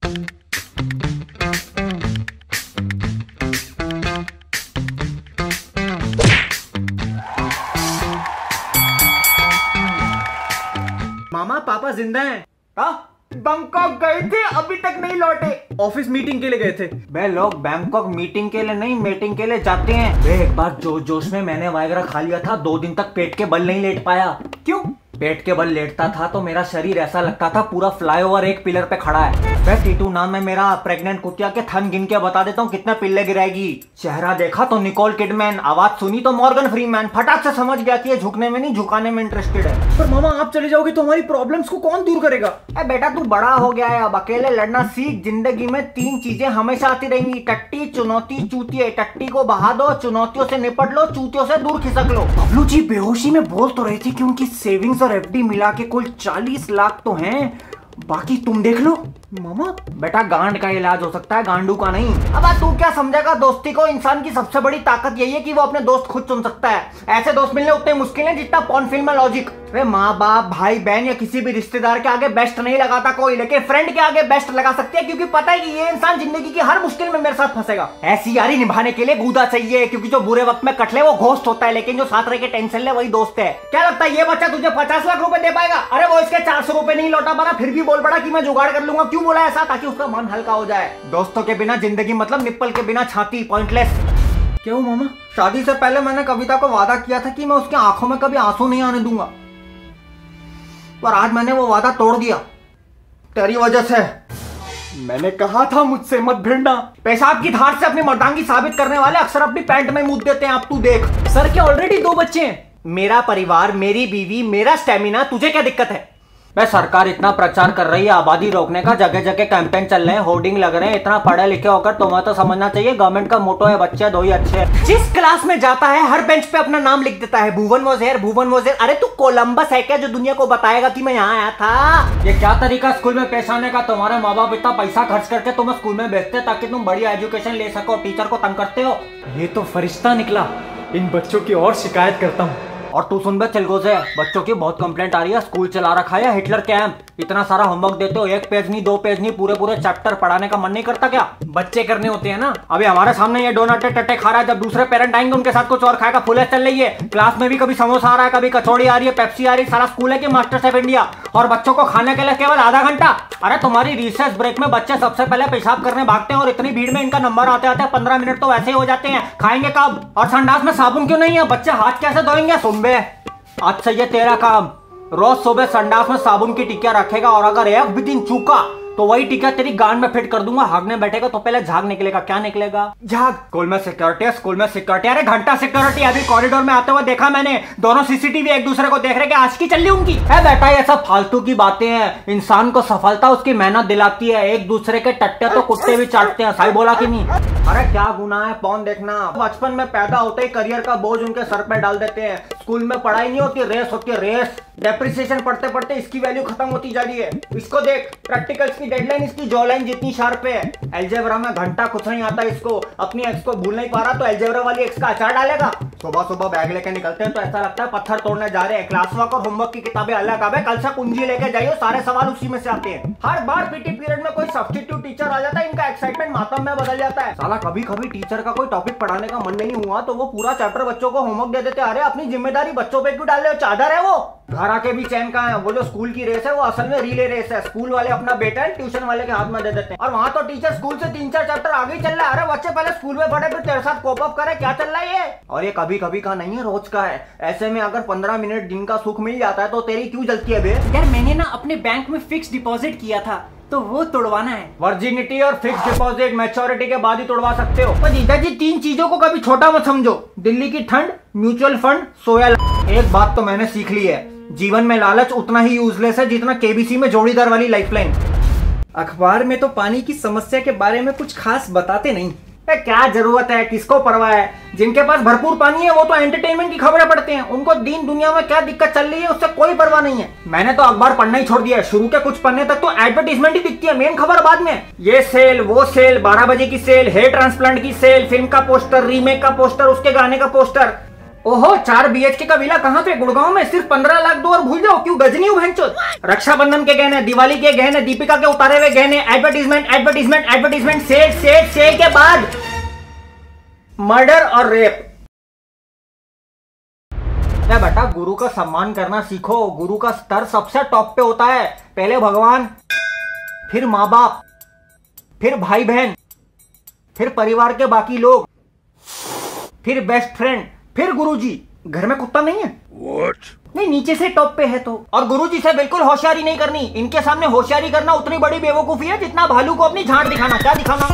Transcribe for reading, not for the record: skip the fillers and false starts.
मामा पापा जिंदा हैं? बैंकॉक गए थे, अभी तक नहीं लौटे। ऑफिस मीटिंग के लिए गए थे। वे लोग बैंकॉक मीटिंग के लिए नहीं, मीटिंग के लिए जाते हैं। वे एक बार जोश जोश में मैंने वाइग्रा खा लिया था, 2 दिन तक पेट के बल नहीं लेट पाया। क्यों? पेट के बल लेटता था तो मेरा शरीर ऐसा लगता था पूरा फ्लाईओवर एक पिलर पे खड़ा है। वह टीटू नाम है मेरा। प्रेग्नेंट कुतिया के थन गिन के बता देता हूँ कितने पिल्ले गिराएगी। चेहरा देखा तो निकोल किडमैन, आवाज सुनी तो मॉर्गन फ्रीमैन। फटाक से समझ गया कि ये झुकने में नहीं झुकाने में इंटरेस्टेड है। पर मामा आप चले जाओगे तो हमारी प्रॉब्लम्स को कौन दूर करेगा? बेटा तू बड़ा हो गया है, अब अकेले लड़ना सीख। जिंदगी में 3 चीजें हमेशा आती रहेंगी, टट्टी, चुनौती, चूतिए। टट्टी को बहा दो, चुनौतियों से निपट लो, चूतियों से दूर खिसक लो। बबलू जी बेहोशी में बोल तो रही थी कि उनकी सेविंग्स और एफडी मिला के कुल 40 लाख तो हैं, बाकी तुम देख लो। मामा बेटा गांड का इलाज हो सकता है, गांडू का नहीं। अब तू क्या समझेगा दोस्ती को? इंसान की सबसे बड़ी ताकत यही है कि वो अपने दोस्त खुद चुन सकता है। ऐसे दोस्त मिलने उतने मुश्किल है जितना पॉर्न फिल्म में लॉजिक। अरे माँ बाप, भाई बहन या किसी भी रिश्तेदार के आगे बेस्ट नहीं लगाता कोई, लेकिन फ्रेंड के आगे बेस्ट लगा सकते हैं, क्योंकि पता है कि ये इंसान जिंदगी की हर मुश्किल में मेरे साथ फंसेगा। ऐसी यारी निभाने के लिए गूदा चाहिए, क्योंकि जो बुरे वक्त में कटले वो घोस्ट होता है, लेकिन जो साथ रह के टेंशन ले वही दोस्त है। क्या लगता है ये बच्चा तुझे 50 लाख रुपए दे पाएगा? अरे वो इसके 400 रुपए नहीं लौटा पा रहा, फिर भी बोल पड़ा कि मैं जुगाड़ कर लूंगा। क्यों बोला ऐसा? ताकि उसका मन हल्का हो जाए। दोस्तों के बिना जिंदगी मतलब निप्पल के बिना छाती, पॉइंटलेस। क्यों मामा? शादी से पहले मैंने कविता को वादा किया था कि मैं उसकी आंखों में कभी आंसू नहीं आने दूंगा, पर आज मैंने वो वादा तोड़ दिया तेरी वजह से। मैंने कहा था मुझसे मत भिड़ना। पेशाब की धार से अपनी मर्दांगी साबित करने वाले अक्सर अपनी पैंट में मुद्द देते हैं। अब तू देख। सर क्या ऑलरेडी 2 बच्चे हैं? मेरा परिवार, मेरी बीवी, मेरा स्टेमिना, तुझे क्या दिक्कत है? मैं सरकार इतना प्रचार कर रही है आबादी रोकने का, जगह जगह कैंपेन चल रहे हैं, होर्डिंग लग रहे हैं। इतना पढ़े लिखे होकर तुम्हें तो समझना चाहिए गवर्नमेंट का मोटो है बच्चे दो ही अच्छे। जिस क्लास में जाता है हर बेंच पे अपना नाम लिख देता है, Bhuvan was here, Bhuvan was here. अरे तू कोलंबस है क्या जो दुनिया को बताएगा कि मैं यहाँ आया था? ये क्या तरीका स्कूल में पेश आने का? तुम्हारे माँ बाप इतना पैसा खर्च करके तुम्हें स्कूल में भेजते ताकि तुम बढ़िया एजुकेशन ले सको, टीचर को तंग करते हो। ये तो फरिश्ता निकला। इन बच्चों की और शिकायत करता हूँ। और तू सुन बे चिलगो से, बच्चों की बहुत कंप्लेंट आ रही है। स्कूल चला रखा है हिटलर कैंप, इतना सारा होमवर्क देते हो, 1 पेज नहीं 2 पेज नहीं, पूरे पूरे चैप्टर पढ़ाने का मन नहीं करता क्या? बच्चे करने होते हैं ना। अभी हमारे सामने ये डोनटे टट्टे खा रहा है, जब दूसरे पेरेंट आएंगे उनके साथ कुछ और खाएगा। फुल चल रही है क्लास में भी, कभी समोसा आ रहा है, कभी कचौड़ी आ रही है, पेप्सी आ रही है। सारा स्कूल है कि मास्टर शेफ इंडिया, और बच्चों को खाने के लिए केवल आधा घंटा। अरे तुम्हारी रिसेस ब्रेक में बच्चे सबसे पहले पेशाब करने भागते हैं, और इतनी भीड़ में इनका नंबर आते आते 15 मिनट तो वैसे ही हो जाते हैं। खाएंगे कब? और संडास में साबुन क्यों नहीं है? बच्चे हाथ कैसे धोएंगे? सुन बे, आज से ये तेरा काम, रोज सुबह संडास में साबुन की टिकिया रखेगा, और अगर एक भी दिन चूका तो वही टिकिया तेरी गांड में फिट कर दूंगा। भागने बैठेगा तो पहले झाग निकलेगा। क्या निकलेगा? झाग। स्कूल में सिक्योरिटी है, स्कूल में सिक्योरिटी। अरे घंटा सिक्योरिटी। अभी कॉरिडोर में आते हुए देखा मैंने, दोनों सीसीटीवी एक दूसरे को देख रहे, आज की चल रही उनकी है। बेटा ये सब फालतू की बातें हैं। इंसान को सफलता उसकी मेहनत दिलाती है, एक दूसरे के टट्टे तो कुत्ते भी चाटते हैं। सही बोला कि नहीं? अरे क्या गुनाह है पॉर्न देखना? बचपन में पैदा होते ही करियर का बोझ उनके सर पे डाल देते हैं। स्कूल में पढ़ाई नहीं होती, रेस होती है, रेस। डेप्रिसिएशन पढ़ते पढ़ते इसकी वैल्यू खत्म होती जा रही है। इसको देख, प्रैक्टिकल्स की डेडलाइन इसकी जॉलाइन जितनी शार्प है। अलजेब्रा में घंटा कुछ नहीं आता इसको, अपनी एक्स को भूल नहीं पा रहा तो अलजेब्रा वाली एक्स का अचार डालेगा। सुबह सुबह बैग लेके निकलते हैं तो ऐसा लगता है पत्थर तोड़ने जा रहे हैं। क्लास वर्क और होमवर्क की किताबें अलग है, कल से कुंजी लेके जाइए, सारे सवाल उसी में से आते हैं। हर बार पीटी पीरियड में कोई सब्स्टिट्यूट टीचर आ जाता है, इनका एक्साइटमेंट मातम में बदल जाता है। साला कभी कभी टीचर का कोई टॉपिक पढ़ाने का मन नहीं हुआ तो वो पूरा चैप्टर बच्चों को होमवर्क दे देते। अरे अपनी जिम्मेदारी बच्चों पे क्यों डाल रहे हो? चादर है वो। घर आके भी चैन कहाँ है? वो जो स्कूल की रेस है वो असल में रिले रेस है। स्कूल वाले अपना बेटा ट्यूशन वाले के हाथ में दे देते हैं, और वहाँ तो टीचर स्कूल से 3-4 चैप्टर आगे ही चल रहा है। अरे बच्चे पहले स्कूल में पढ़े फिर तेरे साथ कोप अप करे, क्या चल रहा है ये? और ये कभी कभी का नहीं है, रोज का है। ऐसे में अगर 15 मिनट दिन का सुख मिल जाता है तो तेरी क्यों जलती है बे? यार मैंने ना अपने बैंक में फिक्स डिपॉजिट किया था तो वो तोड़वाना है। वर्जिनिटी और फिक्स डिपॉजिट मैच्योरिटी के बाद ही तोड़वा सकते हो। तो जीजा जी 3 चीजों को कभी छोटा मत समझो, दिल्ली की ठंड, म्यूचुअल फंड, सोया। एक बात तो मैंने सीख ली है, जीवन में लालच उतना ही यूजलेस है जितना केबीसी में जोड़ीदार वाली लाइफलाइन। अखबार में तो पानी की समस्या के बारे में कुछ खास बताते नहीं। क्या जरूरत है, किसको परवाह है? जिनके पास भरपूर पानी है वो तो एंटरटेनमेंट की खबरें पढ़ते हैं, उनको दीन दुनिया में क्या दिक्कत चल रही है उससे कोई परवाह नहीं है। मैंने तो अखबार पढ़ना ही छोड़ दिया है। शुरू के कुछ पन्ने तक तो एडवर्टीजमेंट ही दिखती है, मेन खबर बाद में। ये सेल, वो सेल, 12 बजे की सेल, हेयर ट्रांसप्लांट की सेल, फिल्म का पोस्टर, रीमेक का पोस्टर, उसके गाने का पोस्टर। ओहो 4 BHK का विला कहाँ पे? गुड़गांव में। सिर्फ 15 लाख दो और भूल जाओ। क्यों गजनी हूँ भैंचोद? रक्षाबंधन के गहने, दिवाली के गहने, दीपिका के उतारे हुए गहने, एडवर्टीजमेंट एडवर्टीजमेंट एडवर्टीजमेंट, सेल के बाद मर्डर और रेप। क्या बेटा, गुरु का सम्मान करना सीखो। गुरु का स्तर सबसे टॉप पे होता है। पहले भगवान, फिर माँ बाप, फिर भाई बहन, फिर परिवार के बाकी लोग, फिर बेस्ट फ्रेंड, फिर गुरुजी। घर में कुत्ता नहीं है? What? नहीं, नीचे से टॉप पे है तो। और गुरुजी से बिल्कुल होशियारी नहीं करनी। इनके सामने होशियारी करना उतनी बड़ी बेवकूफी है जितना भालू को अपनी झांट दिखाना। क्या दिखाना?